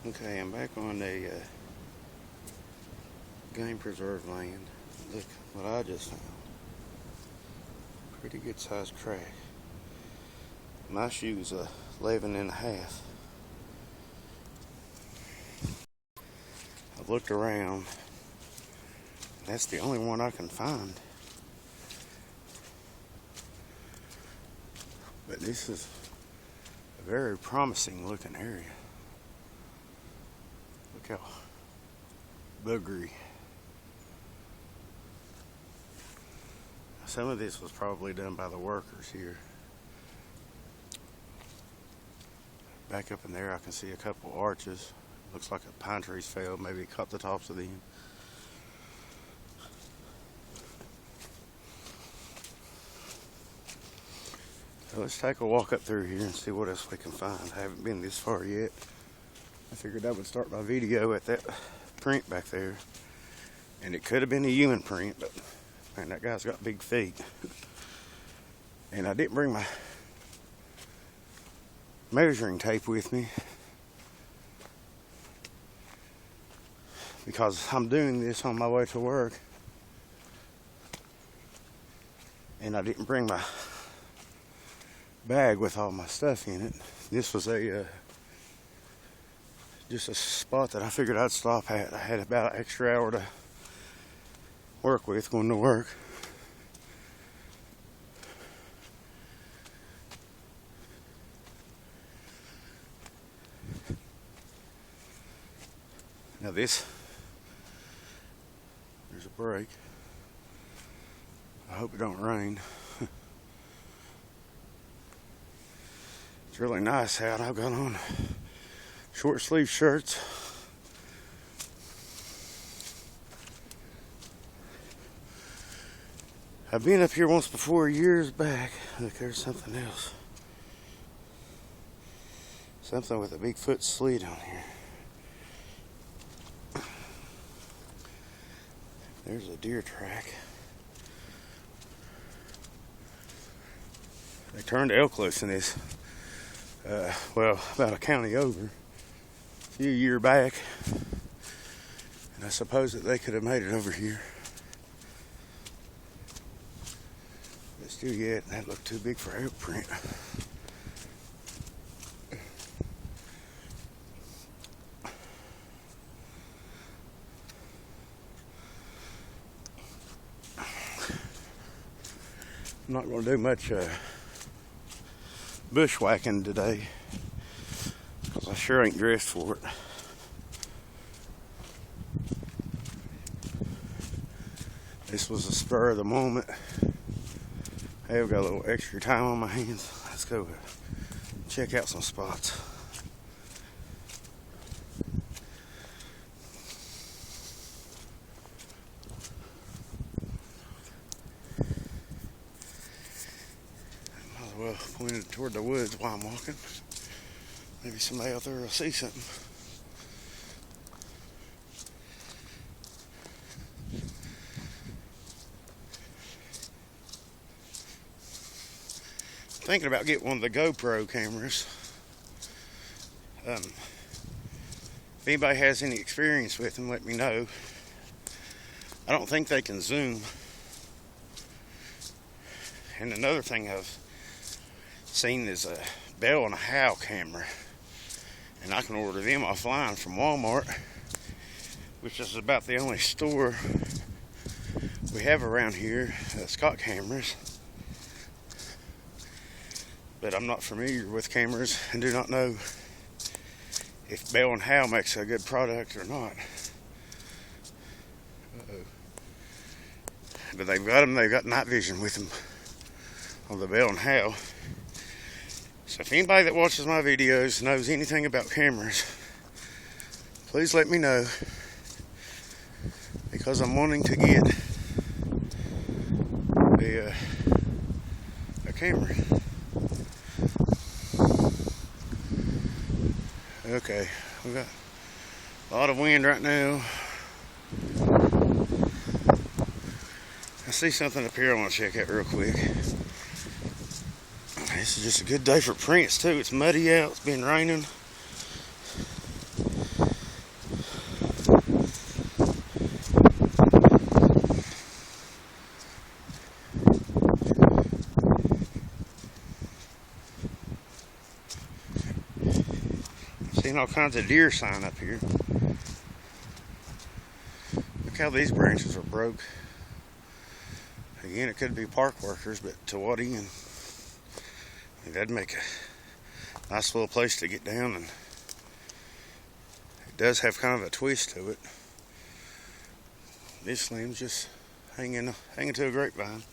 Okay, I'm back on a game preserve land. Look what I just found. Pretty good sized crack. My shoe's 11 and a half. I've looked around. That's the only one I can find. But this is a very promising looking area. Look how boogery. Some of this was probably done by the workers here. Back up in there I can see a couple arches. Looks like a pine trees fell, maybe it caught the tops of them. So let's take a walk up through here and see what else we can find. I haven't been this far yet. I figured I would start my video at that print back there. And it could have been a human print, but man, that guy's got big feet. And I didn't bring my measuring tape with me because I'm doing this on my way to work. And I didn't bring my bag with all my stuff in it. This was just a spot that I figured I'd stop at. I had about an extra hour to work with going to work. Now there's a break. I hope it don't rain. It's really nice out. I've got on short sleeve shirts. I've been up here once before, years back. Look, there's something else. Something with a big foot slid on here. There's a deer track. They turned elk loose in this, well, about a county over, a few years back. And I suppose that they could have made it over here. But still yet, that looked too big for elk print. I'm not going to do much bushwhacking today because I sure ain't dressed for it. This was a spur of the moment. Hey, I've got a little extra time on my hands. Let's go check out some spots. Well, pointed toward the woods while I'm walking. Maybe somebody out there will see something. Thinking about getting one of the GoPro cameras. If anybody has any experience with them, let me know. I don't think they can zoom. And another thing I've seen is a Bell and a Howe camera, and I can order them offline from Walmart, which is about the only store we have around here that's got cameras. But I'm not familiar with cameras and do not know if Bell and Howe makes a good product or not. But they've got night vision with them on the Bell and Howe. So if anybody that watches my videos knows anything about cameras, please let me know, because I'm wanting to get a camera. Okay, we got a lot of wind right now. I see something up here I want to check out real quick. This is just a good day for prints too. It's muddy out, it's been raining. Seeing all kinds of deer sign up here. Look how these branches are broke. Again, it could be park workers, but to what end? That'd make a nice little place to get down, and it does have kind of a twist to it. This limb's just hanging to a grapevine.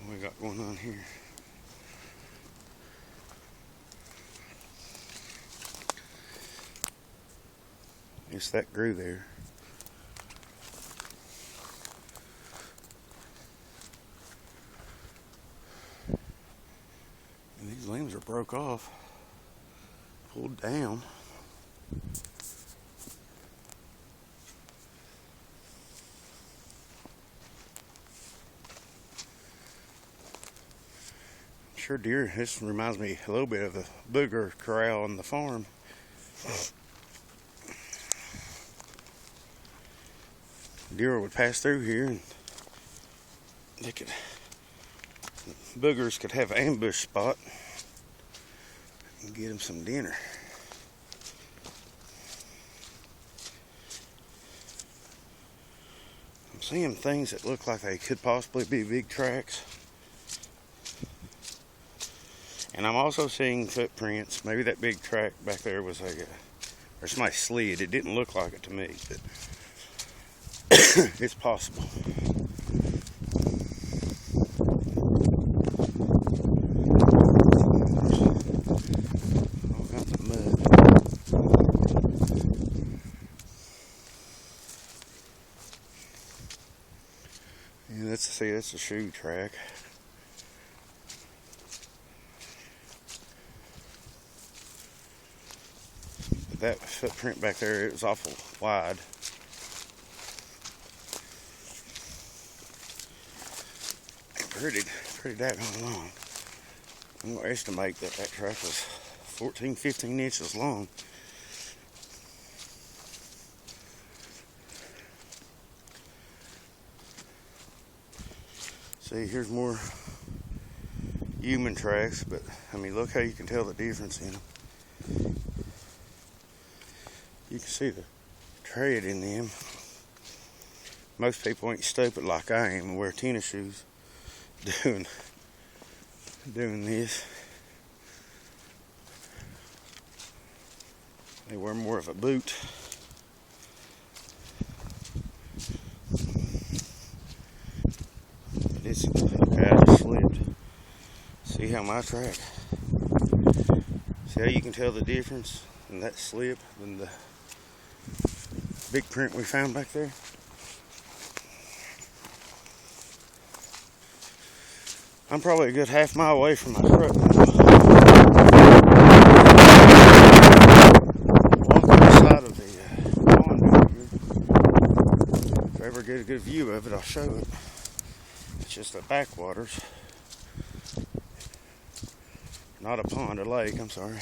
What we got going on here? It's that grew there. And these limbs are broke off, pulled down. Sure, deer. This reminds me a little bit of the booger corral on the farm. Deer would pass through here, and boogers could have an ambush spot and get them some dinner. I'm seeing things that look like they could possibly be big tracks. And I'm also seeing footprints. Maybe that big track back there was or somebody slid. It didn't look like it to me, but it's possible. All kinds of mud. Yeah, that's a shoe track. But that footprint back there, it was awful wide. Pretty daggone long. I'm going to estimate that track was 14, 15 inches long. See, here's more human tracks, but I mean, look how you can tell the difference in them. You can see the tread in them. Most people ain't stupid like I am and wear tennis shoes doing this. They wear more of a boot. But it's okay. I just slipped. See how my track? See how you can tell the difference in that slip than the big print we found back there? I'm probably a good half mile away from my truck now. Walk on the side of the pond here. If I ever get a good view of it, I'll show it. It's just a backwaters. Not a pond, a lake, I'm sorry.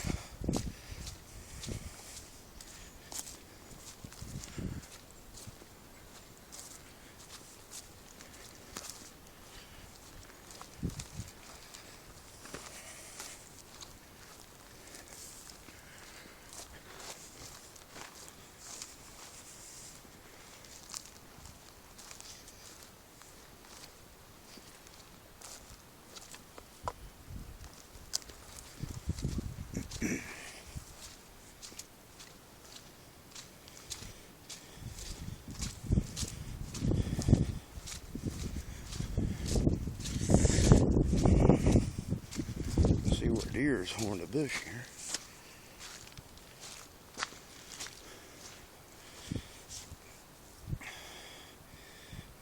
Deer is horned the bush here.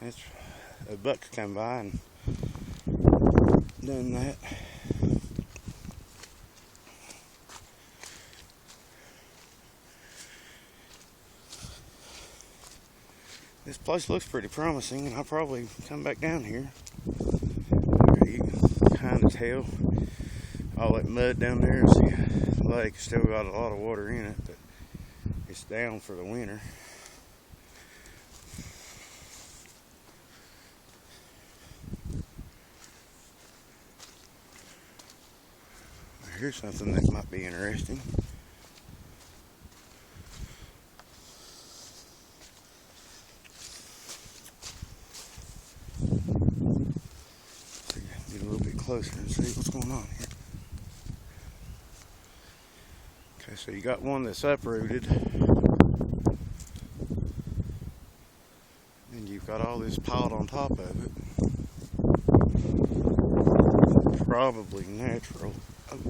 That's a buck come by and done that. This place looks pretty promising, and I'll probably come back down here. You can kind of tell all that mud down there. See, the lake still got a lot of water in it, but it's down for the winter. Here's something that might be interesting. Get a little bit closer and see what's going on here. Okay, so you got one that's uprooted, and you've got all this piled on top of it. Probably natural. I've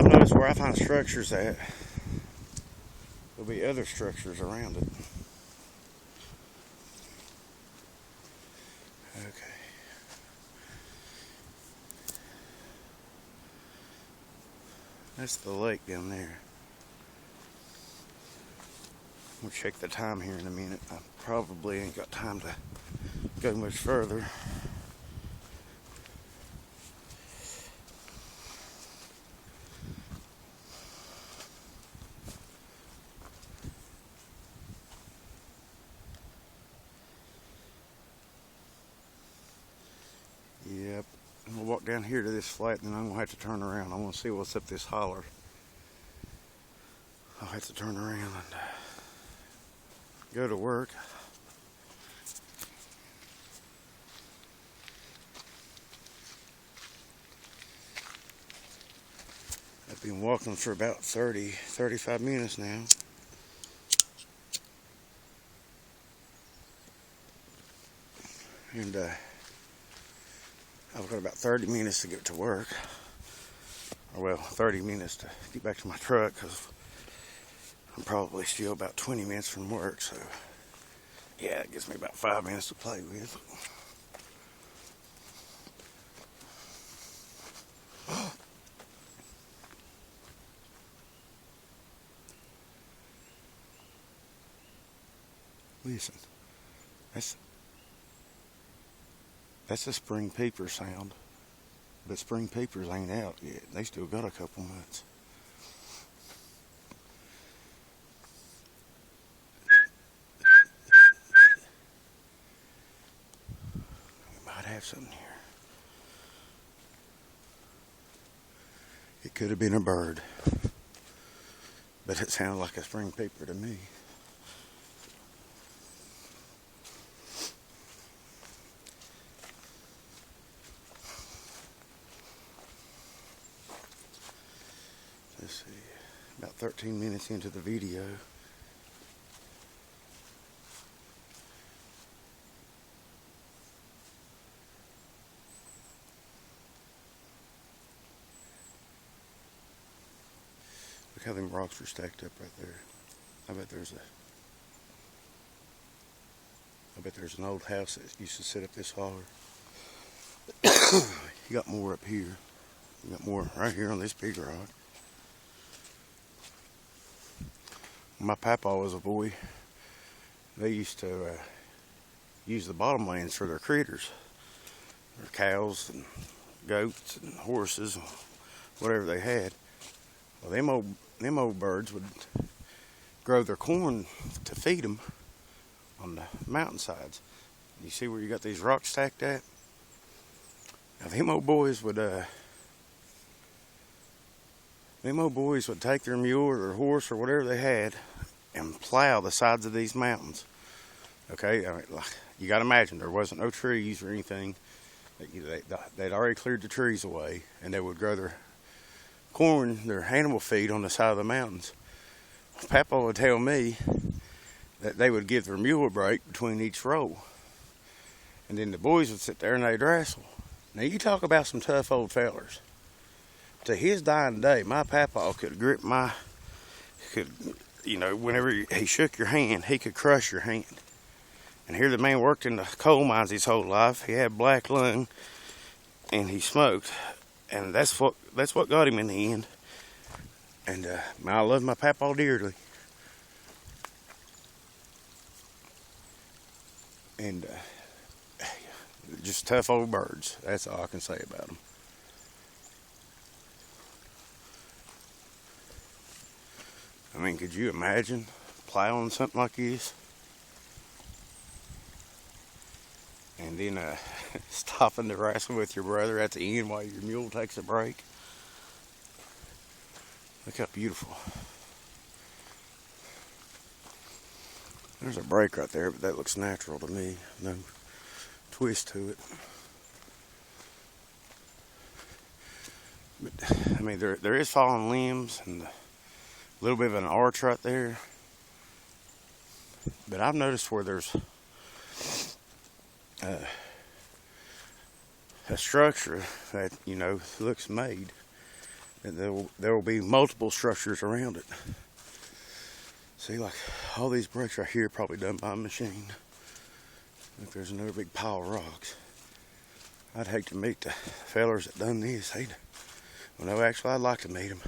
noticed where I find structures at, there'll be other structures around it. Okay. That's the lake down there. We'll check the time here in a minute. I probably ain't got time to go much further. Yep. I'm gonna walk down here to this flat, and then I'm gonna have to turn around. I want to see what's up this holler. I'll have to turn around and go to work. I've been walking for about 35 minutes now. And I've got about 30 minutes to get to work. Or well, 30 minutes to get back to my truck, because I'm probably still about 20 minutes from work, so yeah, it gives me about 5 minutes to play with. Listen, that's a spring peeper sound, but spring peepers ain't out yet. They still got a couple months. Have something here. It could have been a bird, but it sounded like a spring peeper to me. Let's see, about 13 minutes into the video. Look how them rocks are stacked up right there. I bet there's an old house that used to sit up this holler. You got more up here. You got more right here on this big rock. When my papa was a boy, they used to use the bottomlands for their critters. Their cows and goats and horses, whatever they had. Well, them old birds would grow their corn to feed them on the mountainsides. You see where you got these rocks stacked at? Now them old boys would take their mule or their horse or whatever they had and plow the sides of these mountains. Okay, I mean, like, you got to imagine there wasn't no trees or anything. They'd already cleared the trees away, and they would grow their corn, their animal feed, on the side of the mountains. Papa would tell me that they would give their mule a break between each row, and then the boys would sit there and they'd wrestle. Now you talk about some tough old fellers. To his dying day, my papa could whenever he shook your hand, he could crush your hand. And here the man worked in the coal mines his whole life. He had black lung, and he smoked. And that's what got him in the end. And I love my papa dearly. And just tough old birds. That's all I can say about them. I mean, could you imagine plowing something like this? and then stopping to wrestle with your brother at the end while your mule takes a break. Look how beautiful. There's a break right there, but that looks natural to me. No twist to it. But I mean, there is fallen limbs and a little bit of an arch right there. But I've noticed where there's a structure that, you know, looks made, and there will be multiple structures around it. See, like all these breaks right here probably done by a machine. Look, there's another big pile of rocks. I'd hate to meet the fellers that done this. Well, no, actually, I'd like to meet them.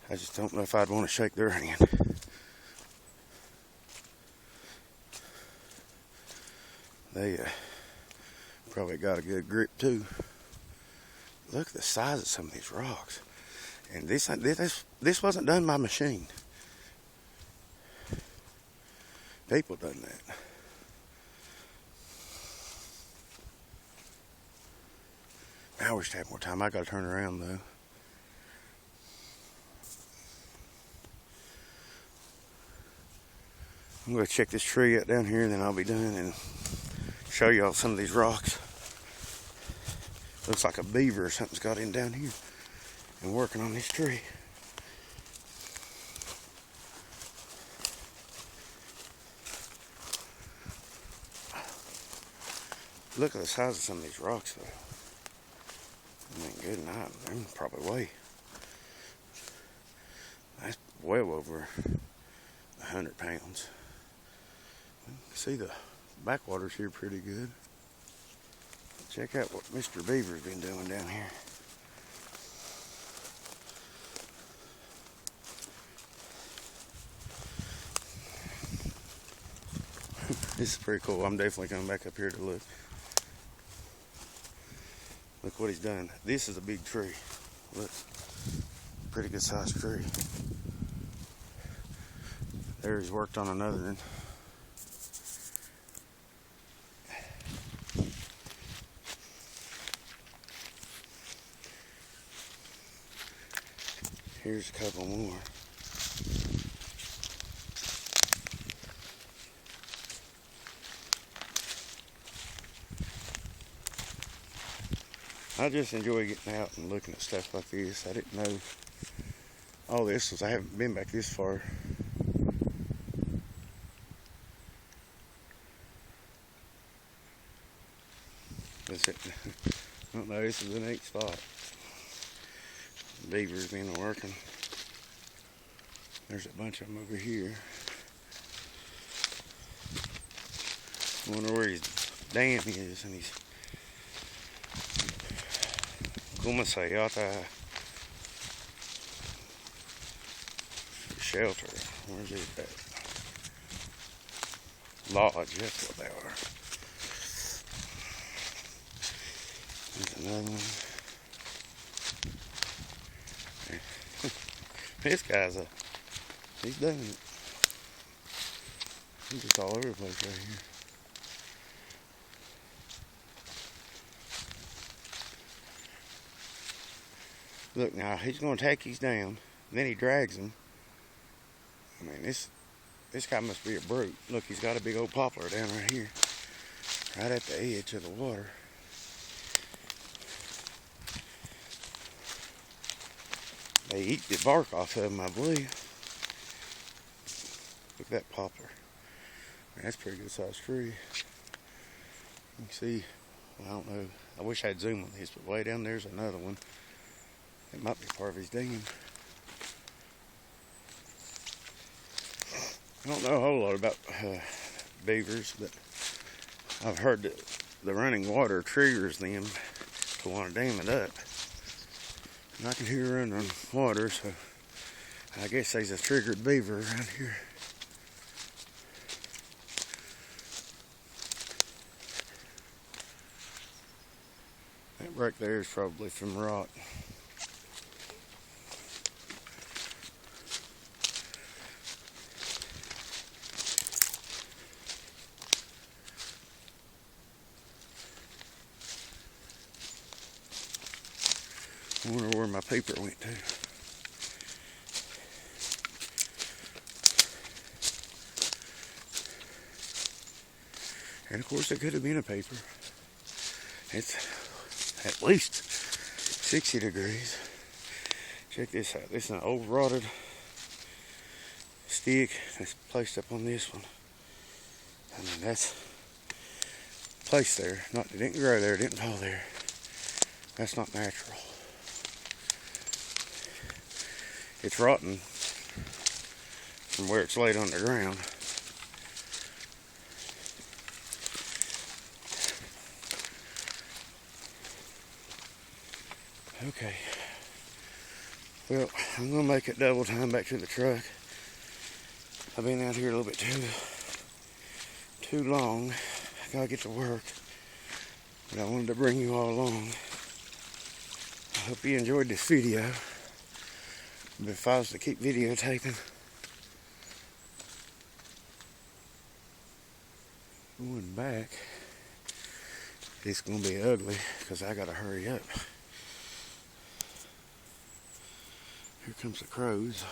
I just don't know if I'd want to shake their hand. They probably got a good grip too. Look at the size of some of these rocks. And this wasn't done by machine. People done that. I wish I had more time. I gotta turn around though. I'm gonna check this tree out down here and then I'll be done and show y'all some of these rocks. Looks like a beaver or something's got in down here and working on this tree. Look at the size of some of these rocks though. I mean, good night. They're probably weigh. That's well over 100 pounds. See the backwaters here pretty good. Check out what Mr. Beaver's been doing down here. This is pretty cool. I'm definitely coming back up here to look. Look what he's done. This is a big tree. Look, pretty good sized tree. There he's worked on another one. Here's a couple more. I just enjoy getting out and looking at stuff like this. I didn't know all this was, I haven't been back this far. I don't know, this is a neat spot. Beavers been working. There's a bunch of them over here. I wonder where his dam is, and he's como se llama shelter. Where's it at? Lodge, that's what they are. There's another one. This guy's he's done it. He's just all over the place right here. Look now, he's going to take these down, then he drags them. I mean, this guy must be a brute. Look, he's got a big old poplar down right here, right at the edge of the water. They eat the bark off of them, I believe. Look at that poplar. Man, that's a pretty good sized tree. You can see, well, I don't know. I wish I'd zoom on this, but way down there's another one. It might be part of his dam. I don't know a whole lot about beavers, but I've heard that the running water triggers them to want to dam it up. And I can hear running water, so I guess there's a triggered beaver around here. That break there is probably from rot. I wonder where my peeper went to. And of course, it could have been a peeper. It's at least 60 degrees. Check this out. This is an old rotted stick that's placed up on this one. I mean, that's placed there. Not, it didn't grow there, it didn't fall there. That's not natural. It's rotten from where it's laid on the ground. Okay. Well, I'm gonna make it double time back to the truck. I've been out here a little bit too long. I gotta get to work. But I wanted to bring you all along. I hope you enjoyed this video. But if I was to keep videotaping, going back, it's gonna be ugly because I gotta hurry up. Here comes the crows.